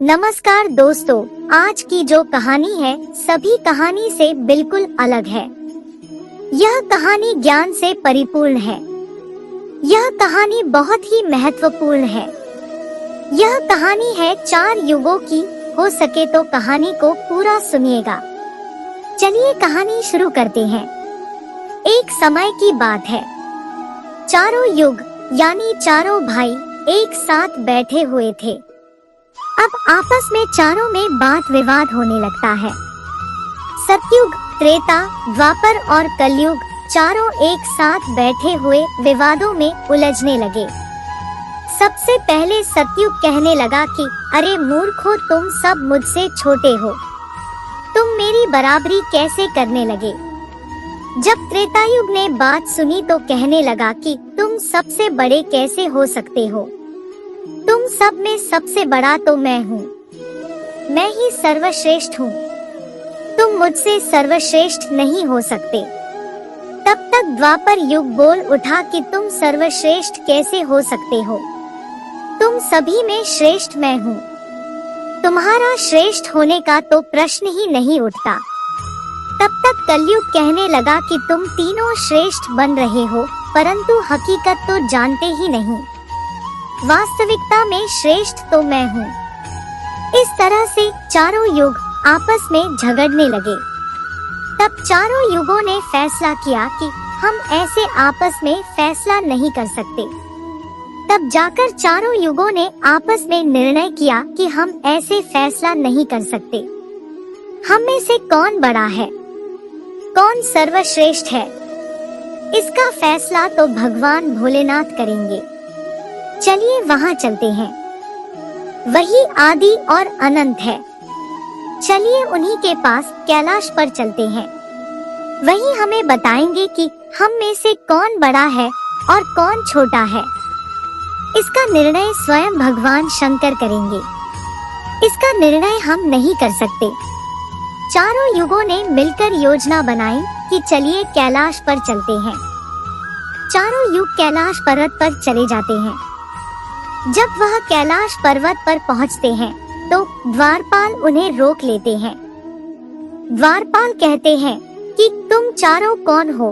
नमस्कार दोस्तों, आज की जो कहानी है सभी कहानी से बिल्कुल अलग है। यह कहानी ज्ञान से परिपूर्ण है। यह कहानी बहुत ही महत्वपूर्ण है। यह कहानी है 4 युगों की। हो सके तो कहानी को पूरा सुनिएगा। चलिए कहानी शुरू करते हैं। एक समय की बात है। चारों युग यानी चारों भाई एक साथ बैठे हुए थे। अब आपस में चारों में बात विवाद होने लगता है। सतयुग, त्रेता, द्वापर और कलयुग चारों एक साथ बैठे हुए विवादों में उलझने लगे। सबसे पहले सतयुग कहने लगा कि अरे मूर्खों, तुम सब मुझसे छोटे हो, तुम मेरी बराबरी कैसे करने लगे। जब त्रेतायुग ने बात सुनी तो कहने लगा कि तुम सबसे बड़े कैसे हो सकते हो, तुम सब में सबसे बड़ा तो मैं हूँ, मैं ही सर्वश्रेष्ठ हूँ, तुम मुझसे सर्वश्रेष्ठ नहीं हो सकते। तब तक द्वापर युग बोल उठा कि तुम सर्वश्रेष्ठ कैसे हो सकते हो, तुम सभी में श्रेष्ठ मैं हूँ, तुम्हारा श्रेष्ठ होने का तो प्रश्न ही नहीं उठता। तब तक कलयुग कहने लगा कि तुम तीनों श्रेष्ठ बन रहे हो, परंतु हकीकत तो जानते ही नहीं, वास्तविकता में श्रेष्ठ तो मैं हूँ। इस तरह से चारों युग आपस में झगड़ने लगे। तब चारों युगों ने फैसला किया कि हम ऐसे आपस में फैसला नहीं कर सकते। तब जाकर चारों युगों ने आपस में निर्णय किया कि हम ऐसे फैसला नहीं कर सकते। हम में से कौन बड़ा है, कौन सर्वश्रेष्ठ है, इसका फैसला तो भगवान भोलेनाथ करेंगे। चलिए वहाँ चलते हैं। वही आदि और अनंत है। चलिए उन्हीं के पास कैलाश पर चलते हैं। वही हमें बताएंगे कि हम में से कौन बड़ा है और कौन छोटा है। इसका निर्णय स्वयं भगवान शंकर करेंगे। इसका निर्णय हम नहीं कर सकते। चारों युगों ने मिलकर योजना बनाई कि चलिए कैलाश पर चलते हैं। चारों युग कैलाश पर्वत पर चले जाते हैं। जब वह कैलाश पर्वत पर पहुंचते हैं तो द्वारपाल उन्हें रोक लेते हैं। द्वारपाल कहते हैं कि तुम चारों कौन हो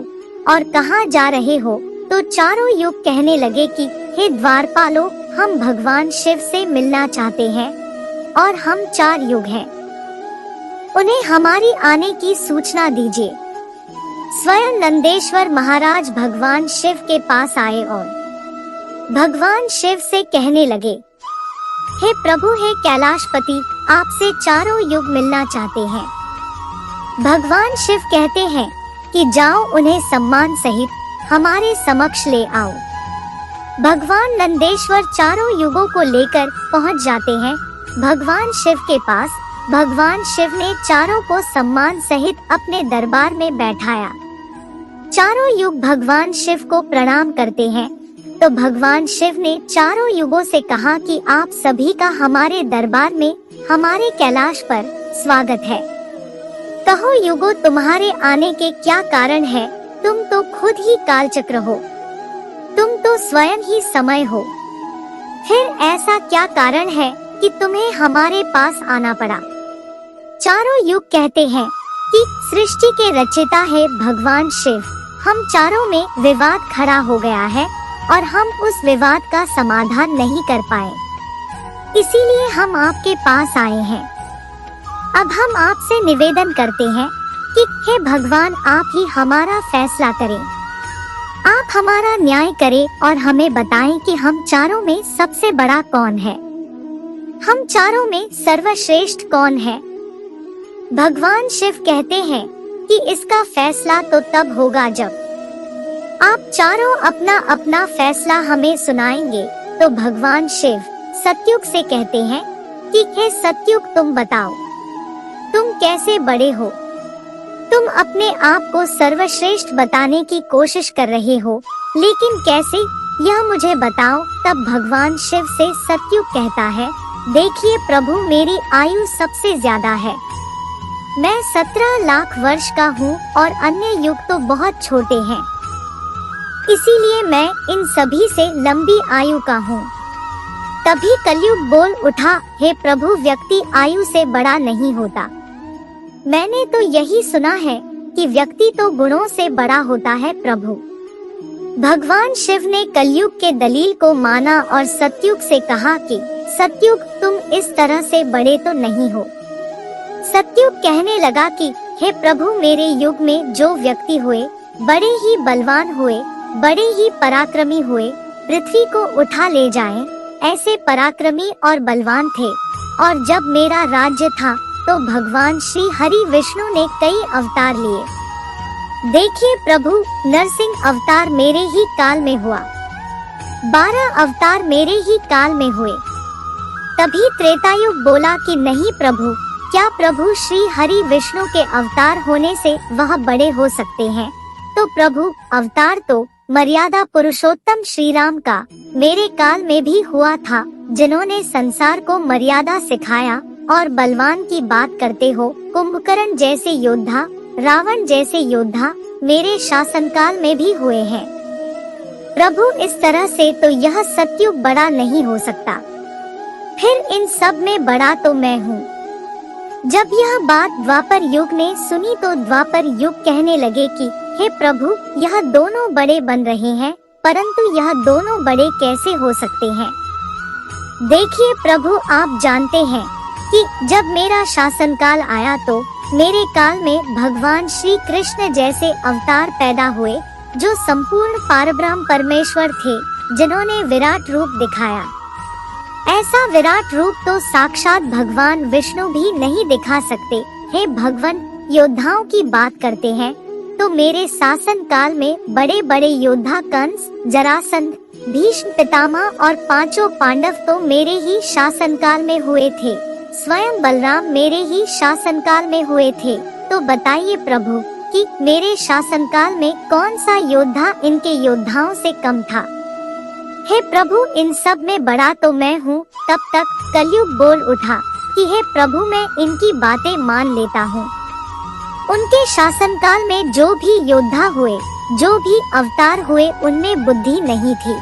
और कहां जा रहे हो। तो चारों युग कहने लगे कि हे द्वारपालो, हम भगवान शिव से मिलना चाहते हैं और हम 4 युग हैं, उन्हें हमारी आने की सूचना दीजिए। स्वयं नंदेश्वर महाराज भगवान शिव के पास आए और भगवान शिव से कहने लगे, हे प्रभु, हे कैलाशपति, आपसे चारों युग मिलना चाहते हैं। भगवान शिव कहते हैं कि जाओ, उन्हें सम्मान सहित हमारे समक्ष ले आओ। भगवान नंदेश्वर चारों युगों को लेकर पहुंच जाते हैं भगवान शिव के पास। भगवान शिव ने चारों को सम्मान सहित अपने दरबार में बैठाया। चारों युग भगवान शिव को प्रणाम करते हैं। तो भगवान शिव ने चारों युगों से कहा कि आप सभी का हमारे दरबार में, हमारे कैलाश पर स्वागत है। कहो युगों, तुम्हारे आने के क्या कारण है? तुम तो खुद ही कालचक्र हो, तुम तो स्वयं ही समय हो। फिर ऐसा क्या कारण है कि तुम्हें हमारे पास आना पड़ा? चारों युग कहते हैं कि सृष्टि के रचयिता है भगवान शिव। हम चारों में विवाद खड़ा हो गया है और हम उस विवाद का समाधान नहीं कर पाए, इसीलिए हम आपके पास आए हैं। अब हम आपसे निवेदन करते हैं कि हे भगवान, आप ही हमारा फैसला करें, आप हमारा न्याय करें और हमें बताएं कि हम चारों में सबसे बड़ा कौन है, हम चारों में सर्वश्रेष्ठ कौन है। भगवान शिव कहते हैं कि इसका फैसला तो तब होगा जब आप चारों अपना अपना फैसला हमें सुनाएंगे। तो भगवान शिव सतयुग से कहते हैं कि हे सतयुग, तुम बताओ, तुम कैसे बड़े हो? तुम अपने आप को सर्वश्रेष्ठ बताने की कोशिश कर रहे हो, लेकिन कैसे, यह मुझे बताओ। तब भगवान शिव से सतयुग कहता है, देखिए प्रभु, मेरी आयु सबसे ज्यादा है, मैं 17 लाख वर्ष का हूँ और अन्य युग तो बहुत छोटे हैं, इसीलिए मैं इन सभी से लंबी आयु का हूँ। तभी कलयुग बोल उठा, हे प्रभु, व्यक्ति आयु से बड़ा नहीं होता। मैंने तो यही सुना है कि व्यक्ति तो गुणों से बड़ा होता है प्रभु। भगवान शिव ने कलयुग के दलील को माना और सतयुग से कहा कि सतयुग, तुम इस तरह से बड़े तो नहीं हो। सतयुग कहने लगा कि हे प्रभु, मेरे युग में जो व्यक्ति हुए बड़े ही बलवान हुए, बड़े ही पराक्रमी हुए, पृथ्वी को उठा ले जाएं, ऐसे पराक्रमी और बलवान थे। और जब मेरा राज्य था तो भगवान श्री हरि विष्णु ने कई अवतार लिए। देखिए प्रभु, नरसिंह अवतार मेरे ही काल में हुआ, 12 अवतार मेरे ही काल में हुए। तभी त्रेतायुग बोला कि नहीं प्रभु, क्या प्रभु श्री हरि विष्णु के अवतार होने से वह बड़े हो सकते हैं? तो प्रभु, अवतार तो मर्यादा पुरुषोत्तम श्री राम का मेरे काल में भी हुआ था, जिन्होंने संसार को मर्यादा सिखाया। और बलवान की बात करते हो, कुंभकर्ण जैसे योद्धा, रावण जैसे योद्धा मेरे शासनकाल में भी हुए हैं। प्रभु, इस तरह से तो यह सतयुग बड़ा नहीं हो सकता, फिर इन सब में बड़ा तो मैं हूँ। जब यह बात द्वापर युग ने सुनी तो द्वापर युग कहने लगे कि हे प्रभु, यह दोनों बड़े बन रहे हैं, परंतु यह दोनों बड़े कैसे हो सकते हैं? देखिए प्रभु, आप जानते हैं कि जब मेरा शासनकाल आया तो मेरे काल में भगवान श्री कृष्ण जैसे अवतार पैदा हुए, जो संपूर्ण पारब्रह्म परमेश्वर थे, जिन्होंने विराट रूप दिखाया। ऐसा विराट रूप तो साक्षात भगवान विष्णु भी नहीं दिखा सकते। हे भगवान, योद्धाओं की बात करते हैं तो मेरे शासन काल में बड़े बड़े योद्धा कंस, जरासंध, भीष्म पितामह और 5 पांडव तो मेरे ही शासनकाल में हुए थे। स्वयं बलराम मेरे ही शासनकाल में हुए थे। तो बताइए प्रभु कि मेरे शासनकाल में कौन सा योद्धा इनके योद्धाओं से कम था? हे प्रभु, इन सब में बड़ा तो मैं हूँ। तब तक कलयुग बोल उठा कि हे प्रभु, मैं इनकी बातें मान लेता हूँ। उनके शासनकाल में जो भी योद्धा हुए, जो भी अवतार हुए, उनमें बुद्धि नहीं थी,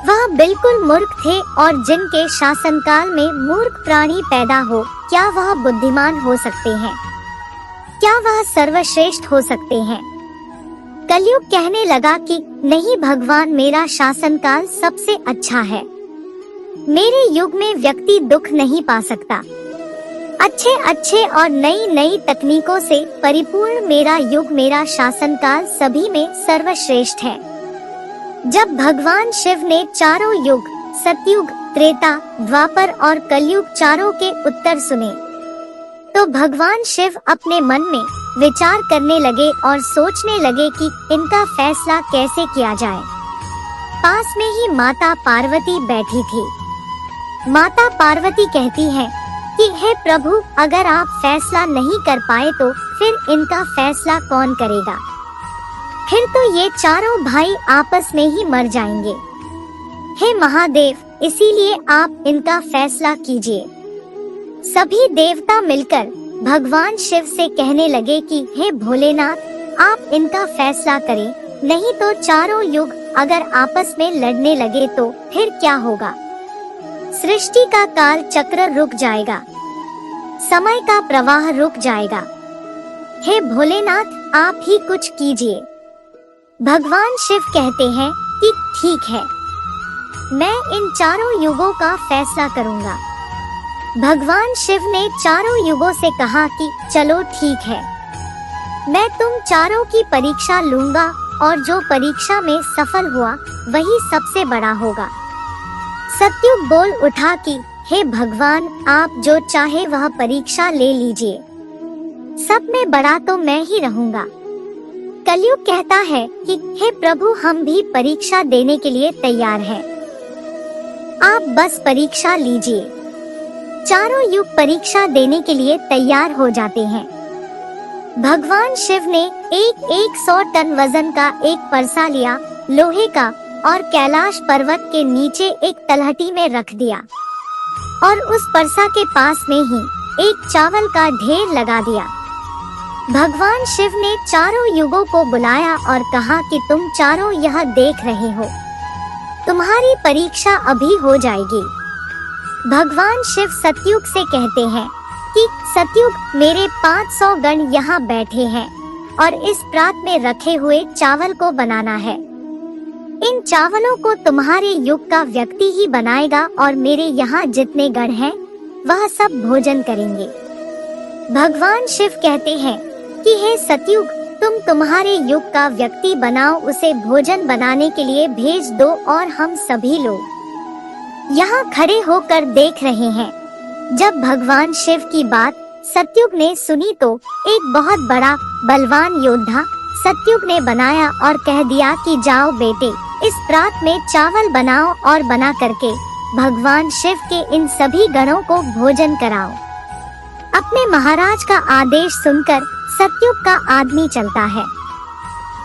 वह बिल्कुल मूर्ख थे। और जिनके शासनकाल में मूर्ख प्राणी पैदा हो, क्या वह बुद्धिमान हो सकते हैं? क्या वह सर्वश्रेष्ठ हो सकते हैं? कलयुग कहने लगा कि नहीं भगवान, मेरा शासनकाल सबसे अच्छा है। मेरे युग में व्यक्ति दुख नहीं पा सकता। अच्छे अच्छे और नई नई तकनीकों से परिपूर्ण मेरा युग, मेरा शासनकाल सभी में सर्वश्रेष्ठ है। जब भगवान शिव ने चारों युग, सतयुग, त्रेता, द्वापर और कलयुग चारों के उत्तर सुने, तो भगवान शिव अपने मन में विचार करने लगे और सोचने लगे कि इनका फैसला कैसे किया जाए। पास में ही माता पार्वती बैठी थी। माता पार्वती कहती है कि हे प्रभु, अगर आप फैसला नहीं कर पाए तो फिर इनका फैसला कौन करेगा? फिर तो ये चारों भाई आपस में ही मर जाएंगे। हे महादेव, इसीलिए आप इनका फैसला कीजिए। सभी देवता मिलकर भगवान शिव से कहने लगे कि हे भोलेनाथ, आप इनका फैसला करें, नहीं तो चारों युग अगर आपस में लड़ने लगे तो फिर क्या होगा? सृष्टि का काल चक्र रुक जाएगा, समय का प्रवाह रुक जाएगा। हे भोलेनाथ, आप ही कुछ कीजिए। भगवान शिव कहते हैं कि ठीक है, मैं इन चारों युगों का फैसला करूंगा। भगवान शिव ने चारों युगों से कहा कि चलो ठीक है, मैं तुम चारों की परीक्षा लूंगा और जो परीक्षा में सफल हुआ वही सबसे बड़ा होगा। सतयुग बोल उठा कि हे भगवान, आप जो चाहे वह परीक्षा ले लीजिए, सब में बड़ा तो मैं ही रहूंगा। कलयुग कहता है कि हे प्रभु, हम भी परीक्षा देने के लिए तैयार हैं, आप बस परीक्षा लीजिए। चारों युग परीक्षा देने के लिए तैयार हो जाते हैं। भगवान शिव ने एक 100 टन वजन का एक परसा लिया, लोहे का, और कैलाश पर्वत के नीचे एक तलहटी में रख दिया और उस परसा के पास में ही एक चावल का ढेर लगा दिया। भगवान शिव ने चारों युगों को बुलाया और कहा कि तुम चारों यह देख रहे हो, तुम्हारी परीक्षा अभी हो जाएगी। भगवान शिव सतयुग से कहते हैं कि सतयुग, मेरे 500 गण यहाँ बैठे हैं और इस प्रात में रखे हुए चावल को बनाना है। इन चावलों को तुम्हारे युग का व्यक्ति ही बनाएगा और मेरे यहाँ जितने गण हैं वह सब भोजन करेंगे। भगवान शिव कहते हैं कि हे सतयुग, तुम तुम्हारे युग का व्यक्ति बनाओ, उसे भोजन बनाने के लिए भेज दो और हम सभी लोग यहाँ खड़े होकर देख रहे हैं। जब भगवान शिव की बात सतयुग ने सुनी तो एक बहुत बड़ा बलवान योद्धा सतयुग ने बनाया और कह दिया कि जाओ बेटे, इस प्रात में चावल बनाओ और बना करके भगवान शिव के इन सभी गणों को भोजन कराओ। अपने महाराज का आदेश सुनकर सतयुग का आदमी चलता है।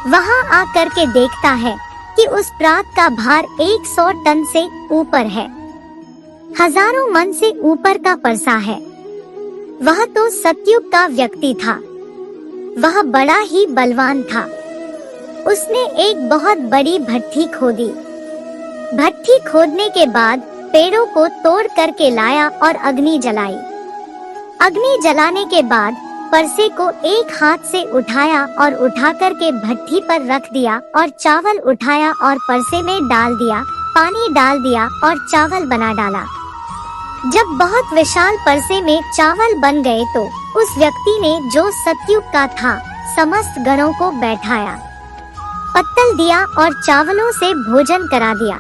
वहाँ आकर के देखता है कि उस प्रात का भार 100 टन से ऊपर है, हजारों मन से ऊपर का परसा है। वह तो सतयुग का व्यक्ति था। वह बड़ा ही बलवान था। उसने एक बहुत बड़ी भट्ठी खोदी। भट्ठी खोदने के बाद पेड़ों को तोड़ करके लाया और अग्नि जलाई। अग्नि जलाने के बाद परसे को एक हाथ से उठाया और उठा करके भट्ठी पर रख दिया और चावल उठाया और परसे में डाल दिया, पानी डाल दिया और चावल बना डाला। जब बहुत विशाल परसे में चावल बन गए तो उस व्यक्ति ने, जो सतयुग का था, समस्त गणों को बैठाया, पत्तल दिया और चावलों से भोजन करा दिया।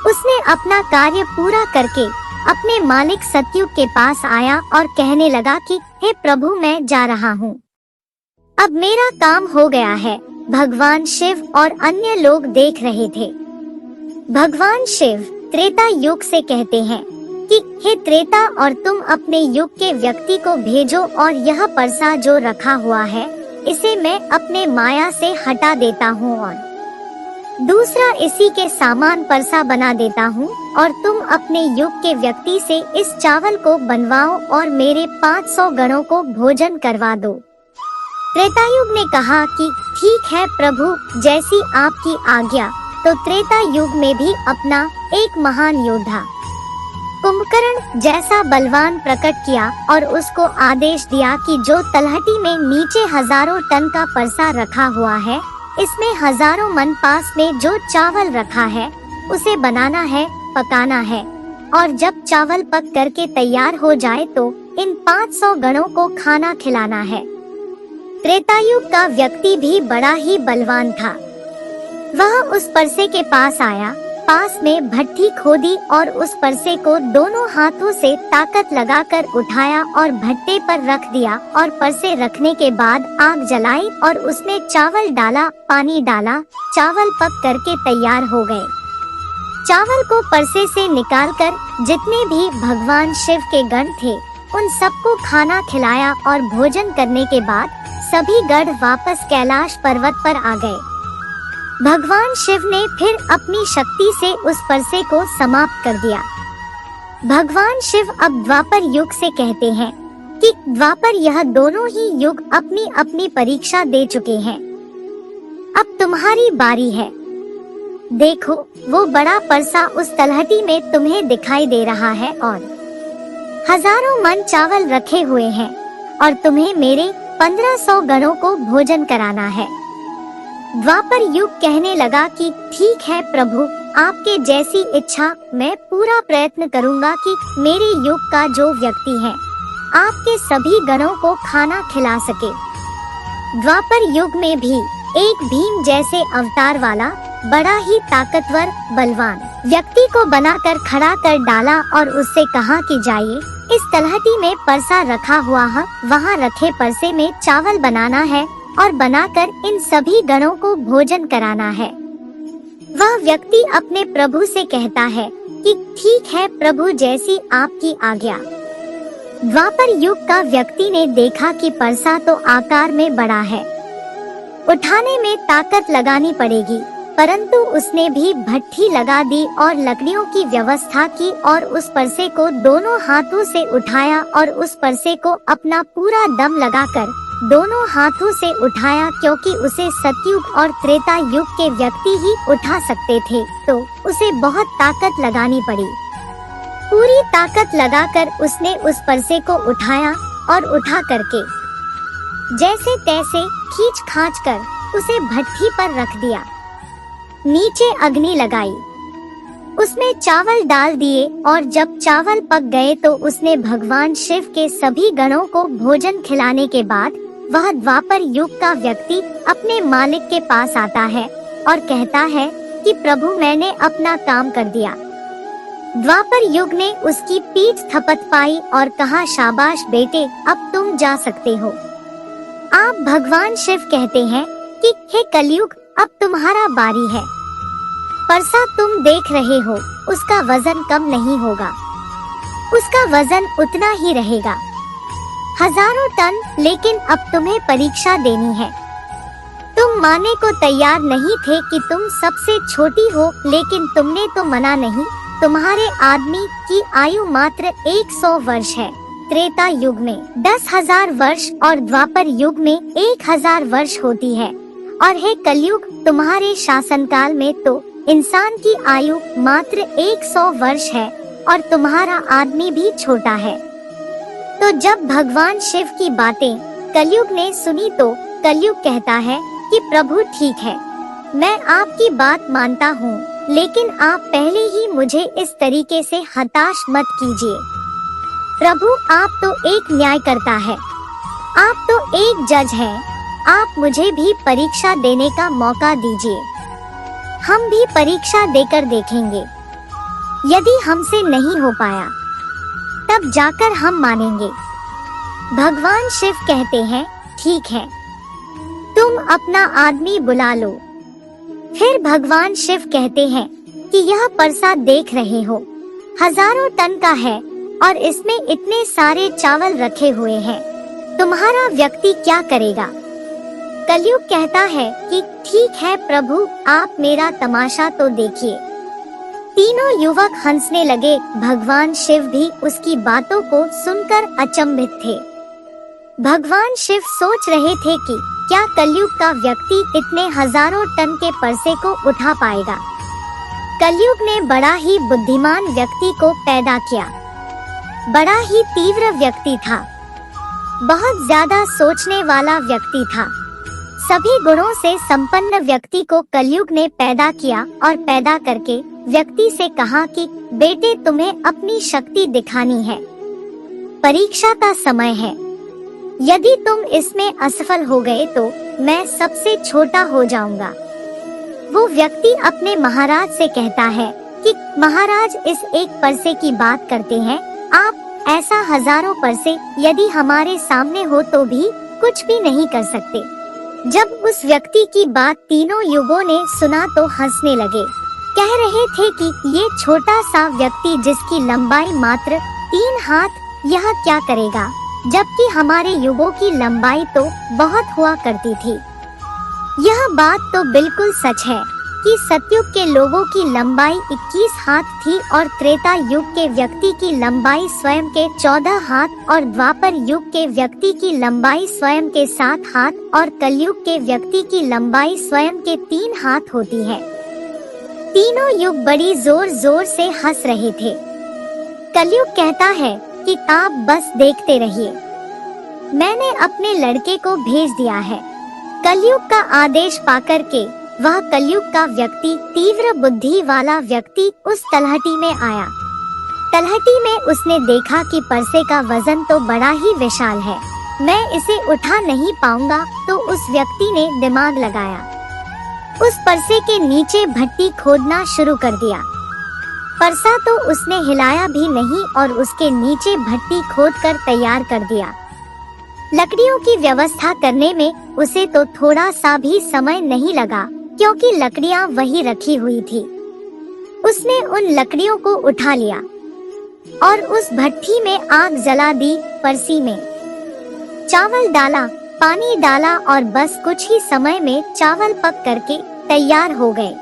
उसने अपना कार्य पूरा करके अपने मालिक सतयुग के पास आया और कहने लगा कि हे प्रभु, मैं जा रहा हूँ, अब मेरा काम हो गया है। भगवान शिव और अन्य लोग देख रहे थे। भगवान शिव त्रेता युग से कहते हैं कि हे त्रेता, और तुम अपने युग के व्यक्ति को भेजो और यह परसा जो रखा हुआ है इसे मैं अपने माया से हटा देता हूँ और दूसरा इसी के सामान परसा बना देता हूँ, और तुम अपने युग के व्यक्ति से इस चावल को बनवाओ और मेरे 500 गणों को भोजन करवा दो। त्रेतायुग ने कहा कि ठीक है प्रभु, जैसी आपकी आज्ञा। तो त्रेता युग में भी अपना एक महान योद्धा कुंभकर्ण जैसा बलवान प्रकट किया और उसको आदेश दिया कि जो तलहटी में नीचे हजारों टन का परसा रखा हुआ है, इसमें हजारों मन पास में जो चावल रखा है उसे बनाना है, पकाना है, और जब चावल पक करके तैयार हो जाए तो इन 500 गणों को खाना खिलाना है। त्रेतायुग का व्यक्ति भी बड़ा ही बलवान था। वह उस परसे के पास आया, पास में भट्ठी खोदी और उस परसे को दोनों हाथों से ताकत लगाकर उठाया और भट्टे पर रख दिया और परसे रखने के बाद आग जलाई और उसमें चावल डाला, पानी डाला, चावल पक करके तैयार हो गए। चावल को परसे से निकालकर जितने भी भगवान शिव के गण थे उन सबको खाना खिलाया और भोजन करने के बाद सभी गण वापस कैलाश पर्वत पर आ गए। भगवान शिव ने फिर अपनी शक्ति से उस परसे को समाप्त कर दिया। भगवान शिव अब द्वापर युग से कहते हैं कि द्वापर, यह दोनों ही युग अपनी अपनी परीक्षा दे चुके हैं। अब तुम्हारी बारी है। देखो, वो बड़ा परसा उस तलहटी में तुम्हें दिखाई दे रहा है और हजारों मन चावल रखे हुए हैं और तुम्हें मेरे 1500 गणों को भोजन कराना है। द्वापर युग कहने लगा कि ठीक है प्रभु, आपके जैसी इच्छा, मैं पूरा प्रयत्न करूंगा कि मेरे युग का जो व्यक्ति है आपके सभी गणों को खाना खिला सके। द्वापर युग में भी एक भीम जैसे अवतार वाला बड़ा ही ताकतवर बलवान व्यक्ति को बनाकर खड़ा कर डाला और उससे कहा कि जाइए, इस तलहटी में परसा रखा हुआ है, वहाँ रखे परसे में चावल बनाना है और बनाकर इन सभी गणों को भोजन कराना है। वह व्यक्ति अपने प्रभु से कहता है कि ठीक है प्रभु, जैसी आपकी आज्ञा। द्वापर युग का व्यक्ति ने देखा कि परसा तो आकार में बड़ा है, उठाने में ताकत लगानी पड़ेगी, परंतु उसने भी भट्ठी लगा दी और लकड़ियों की व्यवस्था की और उस परसे को दोनों हाथों से उठाया और उस परसे को अपना पूरा दम लगाकर दोनों हाथों से उठाया, क्योंकि उसे सतयुग और त्रेता युग के व्यक्ति ही उठा सकते थे, तो उसे बहुत ताकत लगानी पड़ी। पूरी ताकत लगाकर उसने उस परसे को उठाया और उठा करके जैसे तैसे खींच खांच कर उसे भट्ठी पर रख दिया। नीचे अग्नि लगाई, उसमें चावल डाल दिए और जब चावल पक गए तो उसने भगवान शिव के सभी गणों को भोजन खिलाने के बाद वह द्वापर युग का व्यक्ति अपने मालिक के पास आता है और कहता है कि प्रभु मैंने अपना काम कर दिया। द्वापर युग ने उसकी पीठ थपथपाई और कहा शाबाश बेटे, अब तुम जा सकते हो। आप भगवान शिव कहते हैं कि हे कलयुग, अब तुम्हारा बारी है। परसा तुम देख रहे हो, उसका वजन कम नहीं होगा, उसका वजन उतना ही रहेगा, हजारों टन। लेकिन अब तुम्हें परीक्षा देनी है। तुम मानने को तैयार नहीं थे कि तुम सबसे छोटी हो, लेकिन तुमने तो मना नहीं। तुम्हारे आदमी की आयु मात्र 100 वर्ष है। त्रेता युग में 10,000 वर्ष और द्वापर युग में 1,000 वर्ष होती है। और हे कलयुग, तुम्हारे शासनकाल में तो इंसान की आयु मात्र 100 वर्ष है और तुम्हारा आदमी भी छोटा है। तो जब भगवान शिव की बातें कलयुग ने सुनी तो कलयुग कहता है कि प्रभु ठीक है, मैं आपकी बात मानता हूँ, लेकिन आप पहले ही मुझे इस तरीके से हताश मत कीजिए। प्रभु आप तो एक न्यायकर्ता है, आप तो एक जज हैं, आप मुझे भी परीक्षा देने का मौका दीजिए। हम भी परीक्षा देकर देखेंगे, यदि हमसे नहीं हो पाया तब जाकर हम मानेंगे। भगवान शिव कहते हैं ठीक है, तुम अपना आदमी बुला लो। फिर भगवान शिव कहते हैं कि यह परसा देख रहे हो, हजारों टन का है और इसमें इतने सारे चावल रखे हुए हैं, तुम्हारा व्यक्ति क्या करेगा? कलयुग कहता है कि ठीक है प्रभु, आप मेरा तमाशा तो देखिए। तीनों युवक हंसने लगे। भगवान शिव भी उसकी बातों को सुनकर अचंभित थे। भगवान शिव सोच रहे थे कि क्या कलयुग का व्यक्ति इतने हजारों टन के परसे को उठा पाएगा। कलयुग ने बड़ा ही बुद्धिमान व्यक्ति को पैदा किया, बड़ा ही तीव्र व्यक्ति था, बहुत ज्यादा सोचने वाला व्यक्ति था। सभी गुणों से संपन्न व्यक्ति को कलयुग ने पैदा किया और पैदा करके व्यक्ति से कहा कि बेटे तुम्हें अपनी शक्ति दिखानी है, परीक्षा का समय है। यदि तुम इसमें असफल हो गए तो मैं सबसे छोटा हो जाऊंगा। वो व्यक्ति अपने महाराज से कहता है कि महाराज इस एक परसे की बात करते हैं, आप ऐसा हजारों परसे यदि हमारे सामने हो तो भी कुछ भी नहीं कर सकते। जब उस व्यक्ति की बात तीनों युगों ने सुना तो हंसने लगे, कह रहे थे कि ये छोटा सा व्यक्ति जिसकी लंबाई मात्र 3 हाथ यह क्या करेगा, जबकि हमारे युगों की लंबाई तो बहुत हुआ करती थी। यह बात तो बिल्कुल सच है कि सतयुग के लोगों की लंबाई 21 हाथ थी और त्रेता युग के व्यक्ति की लंबाई स्वयं के 14 हाथ और द्वापर युग के व्यक्ति की लंबाई स्वयं के 7 हाथ और कलयुग के व्यक्ति की लंबाई स्वयं के 3 हाथ होती है। तीनों युग बड़ी जोर जोर से हंस रहे थे। कलयुग कहता है कि आप बस देखते रहिए, मैंने अपने लड़के को भेज दिया है। कलयुग का आदेश पाकर के वह कलयुग का व्यक्ति, तीव्र बुद्धि वाला व्यक्ति उस तलहटी में आया। तलहटी में उसने देखा कि परसे का वजन तो बड़ा ही विशाल है, मैं इसे उठा नहीं पाऊंगा। तो उस व्यक्ति ने दिमाग लगाया, उस परसे के नीचे भट्टी खोदना शुरू कर दिया। परसा तो उसने हिलाया भी नहीं और उसके नीचे भट्टी खोदकर तैयार कर दिया। लकड़ियों की व्यवस्था करने में उसे तो थोड़ा सा भी समय नहीं लगा, क्योंकि लकड़ियां वहीं रखी हुई थी। उसने उन लकड़ियों को उठा लिया और उस भट्टी में आग जला दी। परसी में चावल डाला, पानी डाला और बस कुछ ही समय में चावल पक करके तैयार हो गए।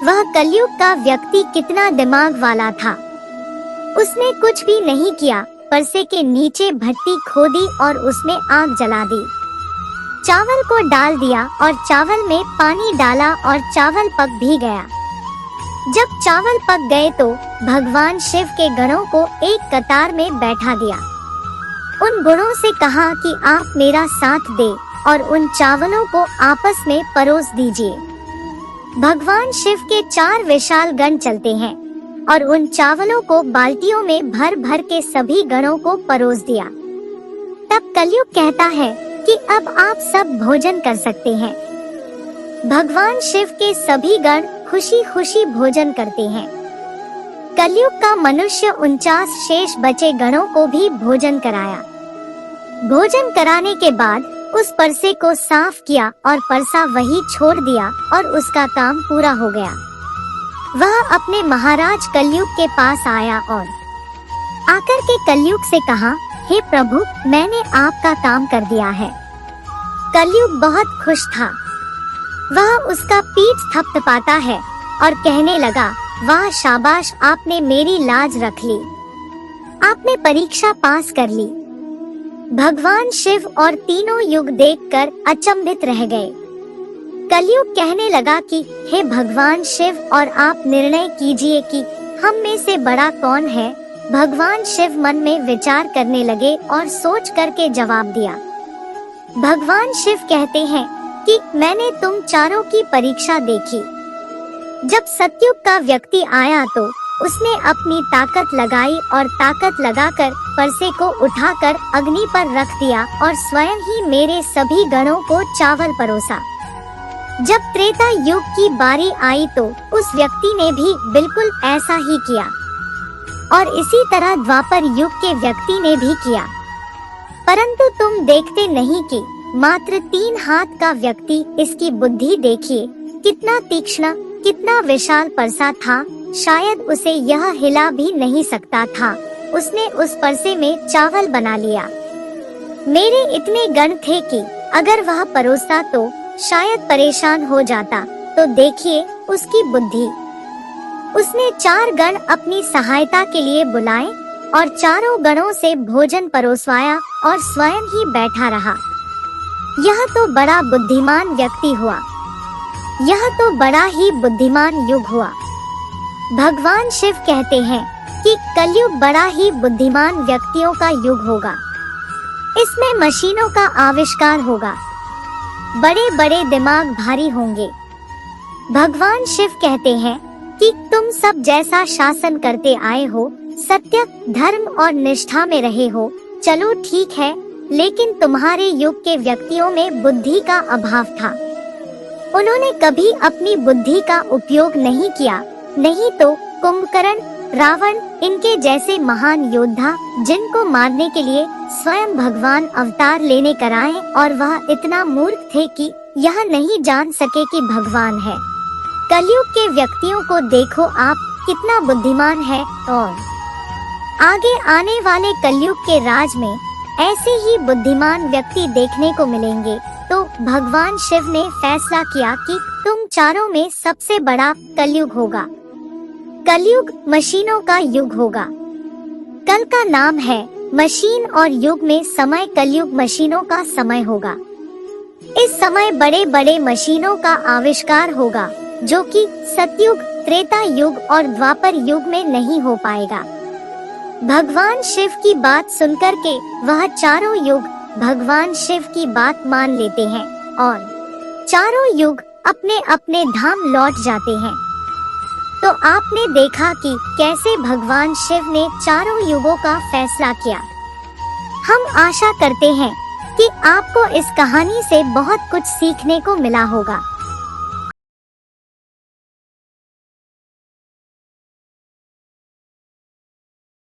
वह कलयुग का व्यक्ति कितना दिमाग वाला था, उसने कुछ भी नहीं किया, परसे के नीचे भट्टी खोदी और उसमें आग जला दी। चावल को डाल दिया और चावल में पानी डाला और चावल पक भी गया। जब चावल पक गए तो भगवान शिव के गणों को एक कतार में बैठा दिया। उन गुणों से कहा कि आप मेरा साथ दे और उन चावलों को आपस में परोस दीजिए। भगवान शिव के 4 विशाल गण चलते हैं और उन चावलों को बाल्टियों में भर भर के सभी गणों को परोस दिया। तब कलयुग कहता है कि अब आप सब भोजन कर सकते हैं। भगवान शिव के सभी गण खुशी खुशी भोजन करते हैं। कलयुग का मनुष्य 49 शेष बचे गणों को भी भोजन कराया। भोजन कराने के बाद उस परसे को साफ किया और परसा वही छोड़ दिया और उसका काम पूरा हो गया। वह अपने महाराज कलयुग के पास आया और आकर के कलयुग से कहा, हे प्रभु, मैंने आपका काम कर दिया है। कलयुग बहुत खुश था। वह उसका पीठ थपथपाता है और कहने लगा, वाह शाबाश, आपने मेरी लाज रख ली, आपने परीक्षा पास कर ली। भगवान शिव और तीनों युग देखकर अचंभित रह गए। कलयुग कहने लगा कि हे भगवान शिव, और आप निर्णय कीजिए कि हम में से बड़ा कौन है। भगवान शिव मन में विचार करने लगे और सोच करके जवाब दिया। भगवान शिव कहते हैं कि मैंने तुम चारों की परीक्षा देखी। जब सतयुग का व्यक्ति आया तो उसने अपनी ताकत लगाई और ताकत लगाकर परसे को उठाकर अग्नि पर रख दिया और स्वयं ही मेरे सभी गणों को चावल परोसा। जब त्रेता युग की बारी आई तो उस व्यक्ति ने भी बिल्कुल ऐसा ही किया और इसी तरह द्वापर युग के व्यक्ति ने भी किया। परंतु तुम देखते नहीं कि मात्र 3 हाथ का व्यक्ति, इसकी बुद्धि देखिए कितना तीक्ष्ण, कितना विशाल परसा था, शायद उसे यह हिला भी नहीं सकता था। उसने उस परसे में चावल बना लिया। मेरे इतने गण थे कि अगर वह परोसता तो शायद परेशान हो जाता। तो देखिए उसकी बुद्धि। उसने 4 गण अपनी सहायता के लिए बुलाए और चारों गणों से भोजन परोसवाया और स्वयं ही बैठा रहा। यह तो बड़ा बुद्धिमान व्यक्ति हुआ। यह तो बड़ा ही बुद्धिमान युग हुआ। भगवान शिव कहते हैं कि कलयुग बड़ा ही बुद्धिमान व्यक्तियों का युग होगा। इसमें मशीनों का आविष्कार होगा। बड़े बड़े दिमाग भारी होंगे। भगवान शिव कहते हैं कि तुम सब जैसा शासन करते आए हो, सत्य, धर्म और निष्ठा में रहे हो, चलो ठीक है, लेकिन तुम्हारे युग के व्यक्तियों में बुद्धि का अभाव था। उन्होंने कभी अपनी बुद्धि का उपयोग नहीं किया। नहीं तो कुंभकर्ण, रावण, इनके जैसे महान योद्धा, जिनको मारने के लिए स्वयं भगवान अवतार लेने कर आए और वह इतना मूर्ख थे कि यह नहीं जान सके कि भगवान है। कलयुग के व्यक्तियों को देखो आप, कितना बुद्धिमान है। और आगे आने वाले कलयुग के राज में ऐसे ही बुद्धिमान व्यक्ति देखने को मिलेंगे। तो भगवान शिव ने फैसला किया कि तुम चारों में सबसे बड़ा कलयुग होगा। कलयुग मशीनों का युग होगा। कल का नाम है मशीन और युग में समय कलयुग मशीनों का समय होगा। इस समय बड़े बड़े मशीनों का आविष्कार होगा जो कि सतयुग, त्रेता युग और द्वापर युग में नहीं हो पाएगा। भगवान शिव की बात सुनकर के वह चारों युग भगवान शिव की बात मान लेते हैं और चारों युग अपने अपने धाम लौट जाते हैं। तो आपने देखा कि कैसे भगवान शिव ने चारों युगों का फैसला किया। हम आशा करते हैं कि आपको इस कहानी से बहुत कुछ सीखने को मिला होगा।